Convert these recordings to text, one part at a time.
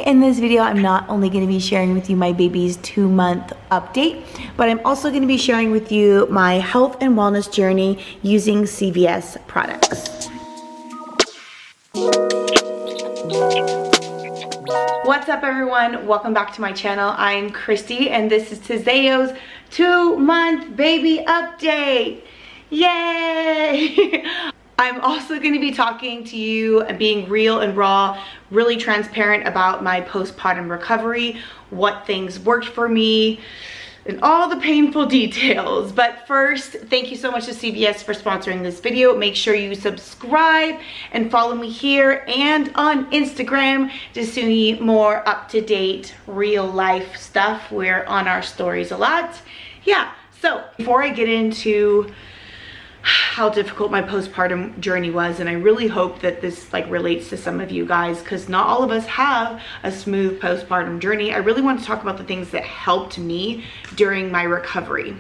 in this video, I'm not only going to be sharing with you my baby's 2-month update, but I'm also going to be sharing with you my health and wellness journey using CVS products. What's up everyone? Welcome back to my channel. I'm Christy and this is Tizeo's 2-month baby update. Yay! I'm also going to be talking to you and being real and raw, really transparent about my postpartum recovery, what things worked for me, and all the painful details. But first, thank you so much to CVS for sponsoring this video. Make sure you subscribe and follow me here and on Instagram to see more up-to-date real life stuff. We're on our stories a lot. Yeah, so before I get into how difficult my postpartum journey was, and I really hope that this relates to some of you guys, because not all of us have a smooth postpartum journey. I really want to talk about the things that helped me during my recovery.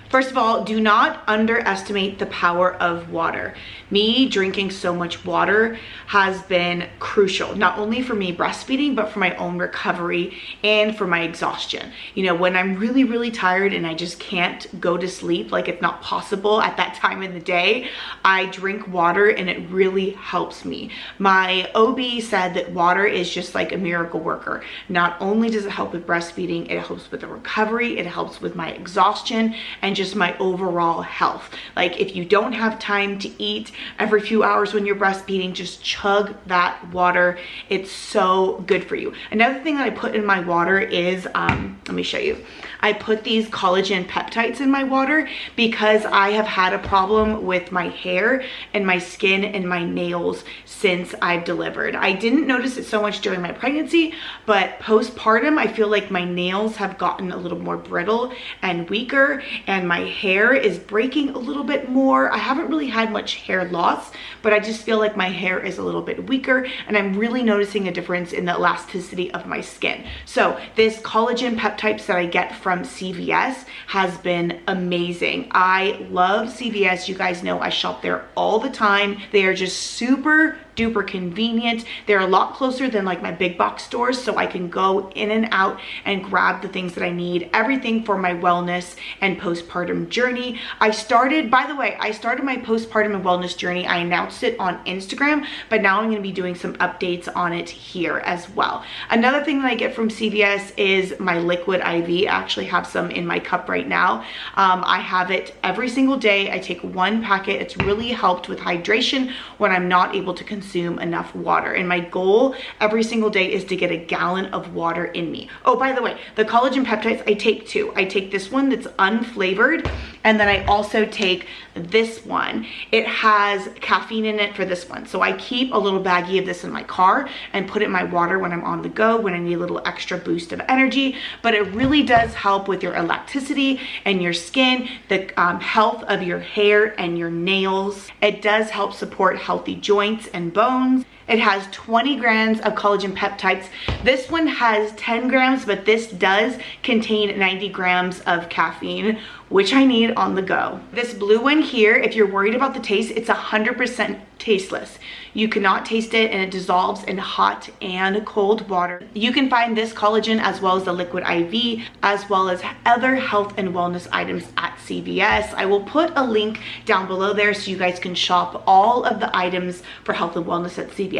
First of all, do not underestimate the power of water. Me drinking so much water has been crucial, not only for me breastfeeding, but for my own recovery and for my exhaustion. You know, when I'm really, really tired and I just can't go to sleep, like it's not possible at that time in the day, I drink water and it really helps me. My OB said that water is just like a miracle worker. Not only does it help with breastfeeding, it helps with the recovery, it helps with my exhaustion, and just my overall health. Like if you don't have time to eat every few hours when you're breastfeeding, just chug that water. It's so good for you. Another thing that I put in my water is, let me show you. I put these collagen peptides in my water because I have had a problem with my hair and my skin and my nails since I've delivered. I didn't notice it so much during my pregnancy, but postpartum, I feel like my nails have gotten a little more brittle and weaker, and my hair is breaking a little bit more. I haven't really had much hair loss, but I just feel like my hair is a little bit weaker, and I'm really noticing a difference in the elasticity of my skin. So this collagen peptides that I get from CVS has been amazing. I love CVS. You guys know I shop there all the time. They are just super duper convenient. They're a lot closer than like my big box stores, so I can go in and out and grab the things that I need. Everything for my wellness and postpartum journey. By the way, I started my postpartum and wellness journey. I announced it on Instagram, but now I'm going to be doing some updates on it here as well. Another thing that I get from CVS is my liquid IV. I actually have some in my cup right now. I have it every single day. I take 1 packet. It's really helped with hydration when I'm not able to consume enough water, and my goal every single day is to get a gallon of water in me. Oh, by the way, the collagen peptides, I take 2. I take this one that's unflavored, and then I also take this one. It has caffeine in it for this one, so I keep a little baggie of this in my car and put it in my water when I'm on the go, when I need a little extra boost of energy. But it really does help with your elasticity and your skin, the health of your hair and your nails. It does help support healthy joints and bones. It has 20 grams of collagen peptides. This one has 10 grams, but this does contain 90 grams of caffeine, which I need on the go. This blue one here, if you're worried about the taste, it's 100% tasteless. You cannot taste it, and it dissolves in hot and cold water. You can find this collagen as well as the liquid IV, as well as other health and wellness items at CVS. I will put a link down below there so you guys can shop all of the items for health and wellness at CVS.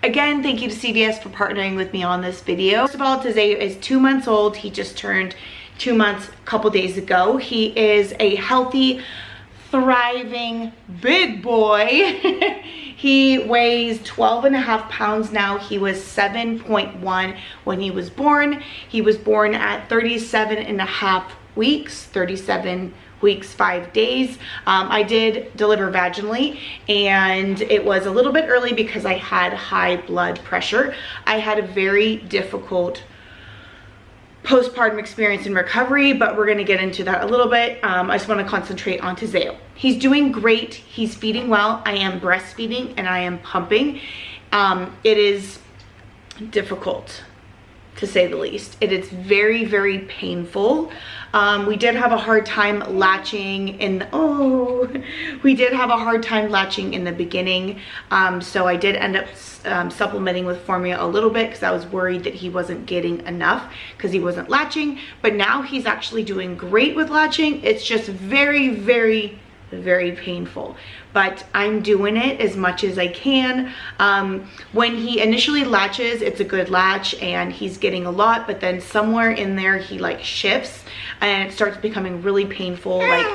Again, thank you to CVS for partnering with me on this video. First of all, Tizeo is 2 months old. He just turned 2 months a couple days ago. He is a healthy, thriving big boy. He weighs 12.5 pounds now. He was 7.1 when he was born. He was born at 37.5 weeks, 37 weeks 5 days. I did deliver vaginally, and it was a little bit early because I had high blood pressure. I had a very difficult postpartum experience and recovery, but we're going to get into that a little bit. I just want to concentrate on Tizeo. He's doing great. He's feeding well. I am breastfeeding and I am pumping. It is difficult to say the least. It is very, very painful. We did have a hard time latching in the, we did have a hard time latching in the beginning. So I did end up supplementing with formula a little bit because I was worried that he wasn't getting enough because he wasn't latching. But now he's actually doing great with latching. It's just very, very, very painful, but I'm doing it as much as I can. When he initially latches, it's a good latch and he's getting a lot, but then somewhere in there he like shifts and it starts becoming really painful, like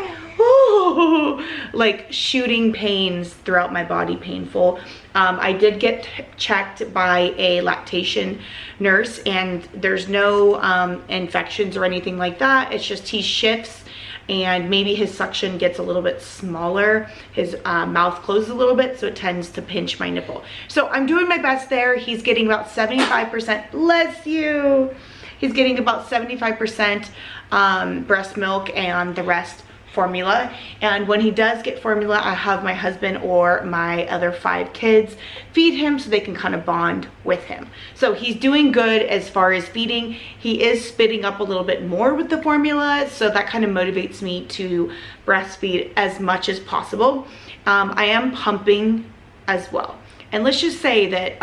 like shooting pains throughout my body, painful. I did get checked by a lactation nurse and there's no infections or anything like that. It's just he shifts and maybe his suction gets a little bit smaller. His mouth closes a little bit, so it tends to pinch my nipple. So I'm doing my best there. He's getting about 75%, bless you. He's getting about 75% breast milk and the rest formula. And when he does get formula, I have my husband or my other 5 kids feed him so they can kind of bond with him. So he's doing good as far as feeding. He is spitting up a little bit more with the formula, so that kind of motivates me to breastfeed as much as possible. I am pumping as well. And let's just say that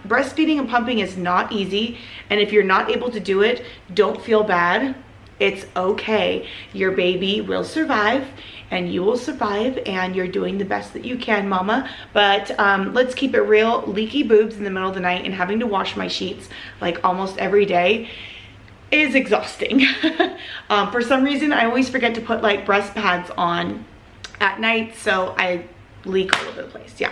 breastfeeding and pumping is not easy. And if you're not able to do it, don't feel bad. It's okay. Your baby will survive and you will survive and you're doing the best that you can, mama. But let's keep it real. Leaky boobs in the middle of the night and having to wash my sheets like almost every day is exhausting. For some reason, I always forget to put like breast pads on at night, so I leak all over the place. Yeah.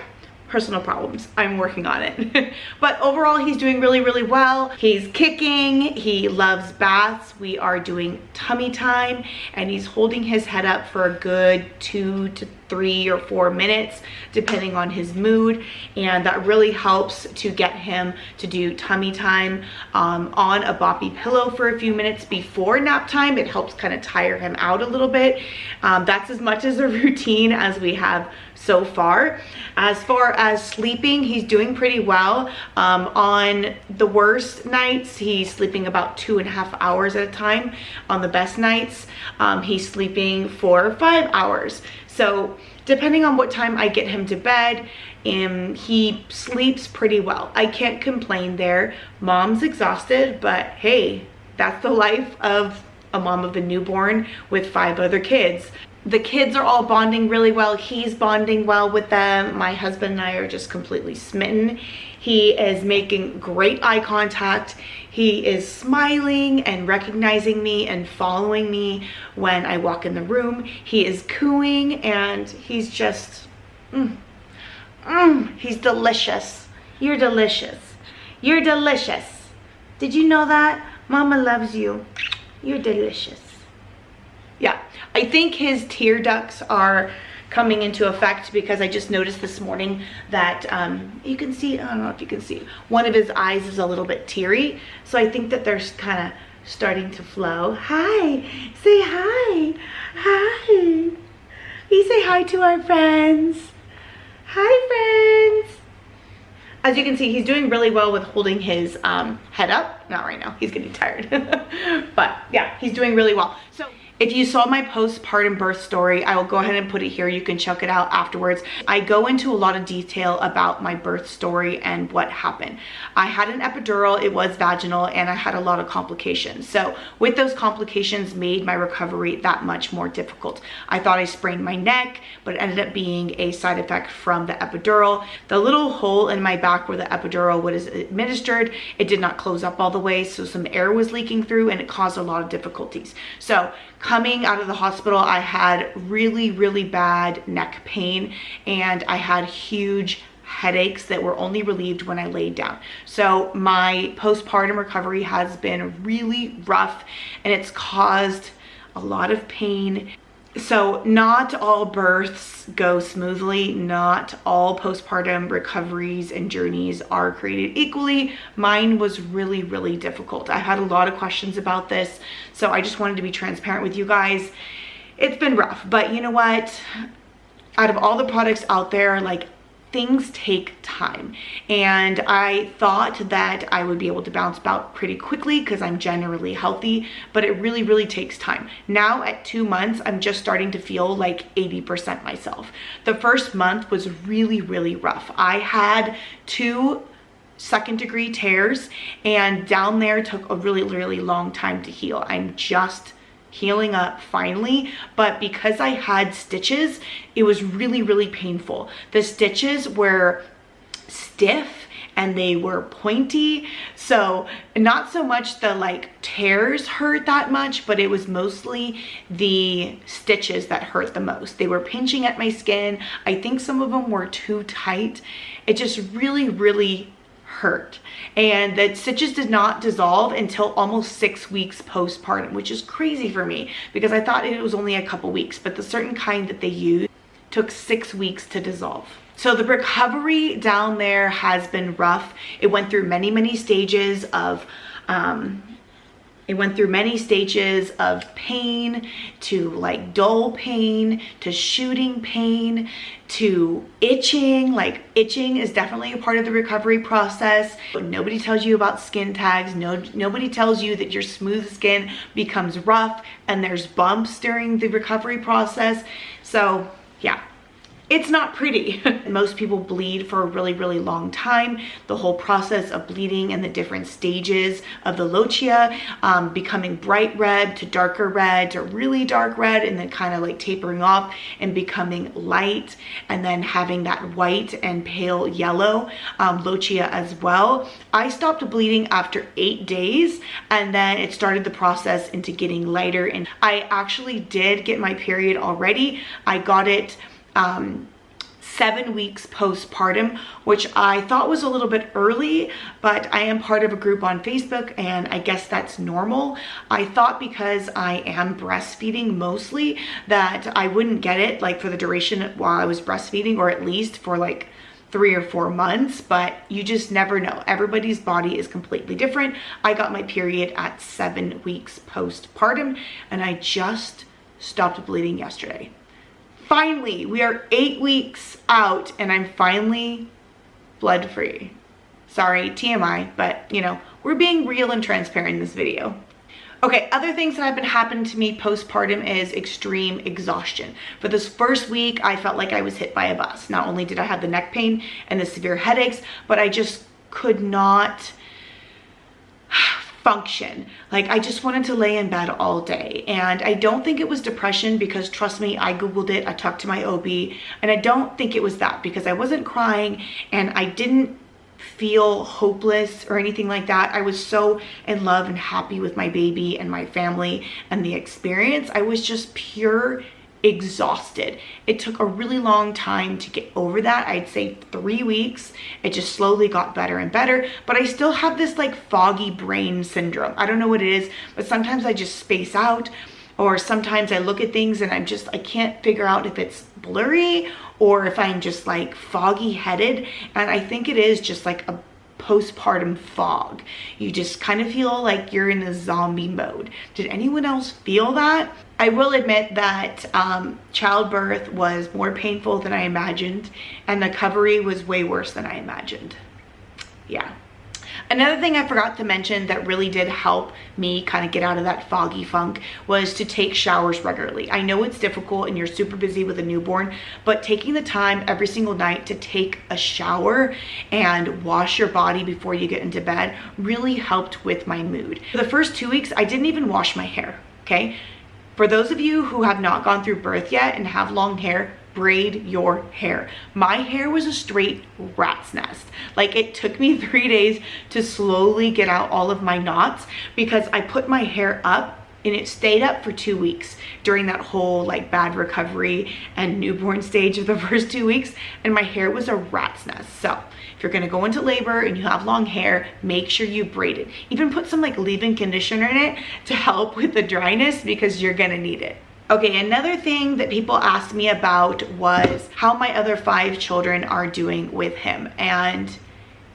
Personal problems. I'm working on it. But overall, he's doing really, really well. He's kicking. He loves baths. We are doing tummy time and he's holding his head up for a good 2 to 3 or 4 minutes, depending on his mood. And that really helps to get him to do tummy time on a boppy pillow for a few minutes before nap time. It helps kind of tire him out a little bit. That's as much as a routine as we have so far. As far as sleeping, he's doing pretty well. On the worst nights, he's sleeping about 2.5 hours at a time. On the best nights, he's sleeping 4 or 5 hours. So depending on what time I get him to bed, he sleeps pretty well. I can't complain there. Mom's exhausted, but hey, that's the life of a mom of a newborn with 5 other kids. The kids are all bonding really well. He's bonding well with them. My husband and I are just completely smitten. He is making great eye contact. He is smiling and recognizing me and following me when I walk in the room. He is cooing and he's just, he's delicious. You're delicious. You're delicious. Did you know that? Mama loves you. You're delicious. Yeah, I think his tear ducts are coming into effect because I just noticed this morning that you can see, I don't know if you can see, one of his eyes is a little bit teary. So I think that they're kind of starting to flow. Hi, say hi. Hi. You say hi to our friends. Hi, friends. As you can see, he's doing really well with holding his head up. Not right now, he's getting tired. But yeah, he's doing really well. So if you saw my postpartum birth story, I will go ahead and put it here. You can check it out afterwards. I go into a lot of detail about my birth story and what happened. I had an epidural, it was vaginal, and I had a lot of complications. So with those complications made my recovery that much more difficult. I thought I sprained my neck, but it ended up being a side effect from the epidural. The little hole in my back where the epidural was administered, it did not close up all the way, so some air was leaking through and it caused a lot of difficulties. So coming out of the hospital, I had really, really bad neck pain and I had huge headaches that were only relieved when I laid down. So my postpartum recovery has been really rough and it's caused a lot of pain. So not all births go smoothly. Not all postpartum recoveries and journeys are created equally. Mine was really, really difficult. I had a lot of questions about this, so I just wanted to be transparent with you guys. It's been rough, but you know what? Out of all the products out there, like, things take time, and I thought that I would be able to bounce back pretty quickly because I'm generally healthy, but it really takes time. Now at 2 months, I'm just starting to feel like 80% myself. The first month was really rough. I had 2 second-degree tears, and down there took a really long time to heal. I'm just healing up finally, but because I had stitches, it was really painful. The stitches were stiff and they were pointy, so not so much the like tears hurt that much, but it was mostly the stitches that hurt the most. They were pinching at my skin. I think some of them were too tight. It just really hurt, and the stitches did not dissolve until almost 6 weeks postpartum, which is crazy for me because I thought it was only a couple weeks, but the certain kind that they use took 6 weeks to dissolve. So the recovery down there has been rough. It went through many stages of pain, to like dull pain, to shooting pain, to itching. Like itching is definitely a part of the recovery process. Nobody tells you about skin tags. Nobody tells you that your smooth skin becomes rough and there's bumps during the recovery process. So yeah, it's not pretty. Most people bleed for a really long time. The whole process of bleeding and the different stages of the lochia, becoming bright red to darker red to really dark red, and then kind of like tapering off and becoming light, and then having that white and pale yellow lochia as well. I stopped bleeding after 8 days, and then it started the process into getting lighter. And I actually did get my period already. I got it 7 weeks postpartum, which I thought was a little bit early, but I am part of a group on Facebook, and I guess that's normal. I thought because I am breastfeeding mostly that I wouldn't get it like for the duration while I was breastfeeding, or at least for like 3 or 4 months, but you just never know. Everybody's body is completely different. I got my period at 7 weeks postpartum, and I just stopped bleeding yesterday. Finally, we are 8 weeks out and I'm finally blood free. Sorry, TMI, but you know, we're being real and transparent in this video. Okay, other things that have been happening to me postpartum is extreme exhaustion. For this first week, I felt like I was hit by a bus. Not only did I have the neck pain and the severe headaches, but I just could not function. Like I just wanted to lay in bed all day, and I don't think it was depression because trust me, I googled it, I talked to my OB, and I don't think it was that because I wasn't crying and I didn't feel hopeless or anything like that. I was so in love and happy with my baby and my family and the experience. I was just pure exhausted. It took a really long time to get over that. I'd say 3 weeks. It just slowly got better and better, but I still have this like foggy brain syndrome. I don't know what it is, but sometimes I just space out, or sometimes I look at things and I can't figure out if it's blurry or if I'm just like foggy headed. And I think it is just like a postpartum fog. You just kind of feel like you're in a zombie mode. Did anyone else feel that? I will admit that childbirth was more painful than I imagined, and the recovery was way worse than I imagined. Yeah. Another thing I forgot to mention that really did help me kind of get out of that foggy funk was to take showers regularly. I know it's difficult and you're super busy with a newborn, but taking the time every single night to take a shower and wash your body before you get into bed really helped with my mood. For the first 2 weeks, I didn't even wash my hair, okay? For those of you who have not gone through birth yet and have long hair, braid your hair. My hair was a straight rat's nest. Like it took me 3 days to slowly get out all of my knots because I put my hair up and it stayed up for 2 weeks during that whole like bad recovery and newborn stage of the first 2 weeks, and my hair was a rat's nest. So if you're gonna go into labor and you have long hair, make sure you braid it. Even put some like leave-in conditioner in it to help with the dryness because you're gonna need it. Okay, another thing that people asked me about was how my other 5 children are doing with him, and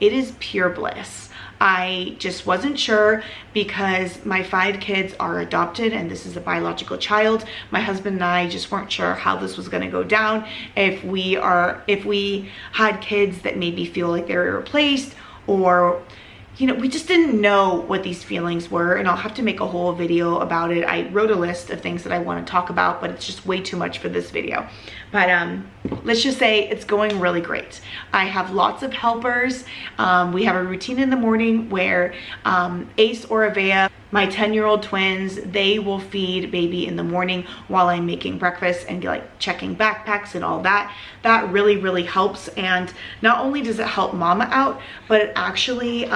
it is pure bliss. I just wasn't sure because my 5 kids are adopted and this is a biological child. My husband and I just weren't sure how this was going to go down, if we had kids that maybe feel like they were replaced, or you know, we just didn't know what these feelings were, and I'll have to make a whole video about it. I wrote a list of things that I want to talk about, but it's just way too much for this video. But let's just say it's going really great. I have lots of helpers. We have a routine in the morning where Ace or Avea, my 10-year-old twins, they will feed baby in the morning while I'm making breakfast and like checking backpacks and all that. That really, really helps. And not only does it help mama out, but it actually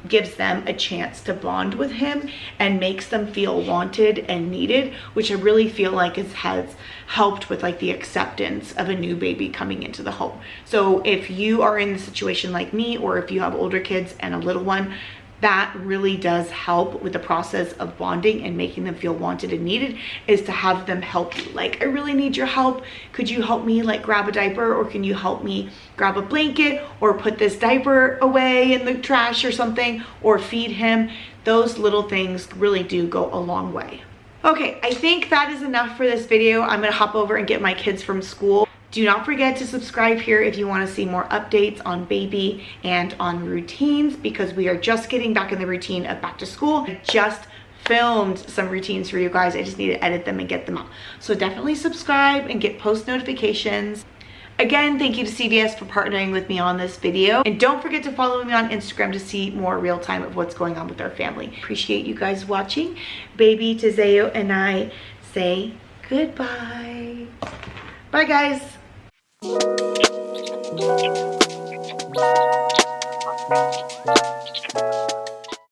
gives them a chance to bond with him and makes them feel wanted and needed, which I really feel like has helped with like the acceptance of a new baby coming into the home. So if you are in the situation like me, or if you have older kids and a little one, that really does help with the process of bonding and making them feel wanted and needed, is to have them help you. Like, I really need your help. Could you help me like grab a diaper, or can you help me grab a blanket, or put this diaper away in the trash or something, or feed him? Those little things really do go a long way. Okay, I think that is enough for this video. I'm gonna hop over and get my kids from school. Do not forget to subscribe here if you want to see more updates on baby and on routines, because we are just getting back in the routine of back to school. I just filmed some routines for you guys. I just need to edit them and get them out. So definitely subscribe and get post notifications. Again, thank you to CVS for partnering with me on this video. And don't forget to follow me on Instagram to see more real time of what's going on with our family. Appreciate you guys watching. Baby Tizeo and I say goodbye. Bye guys.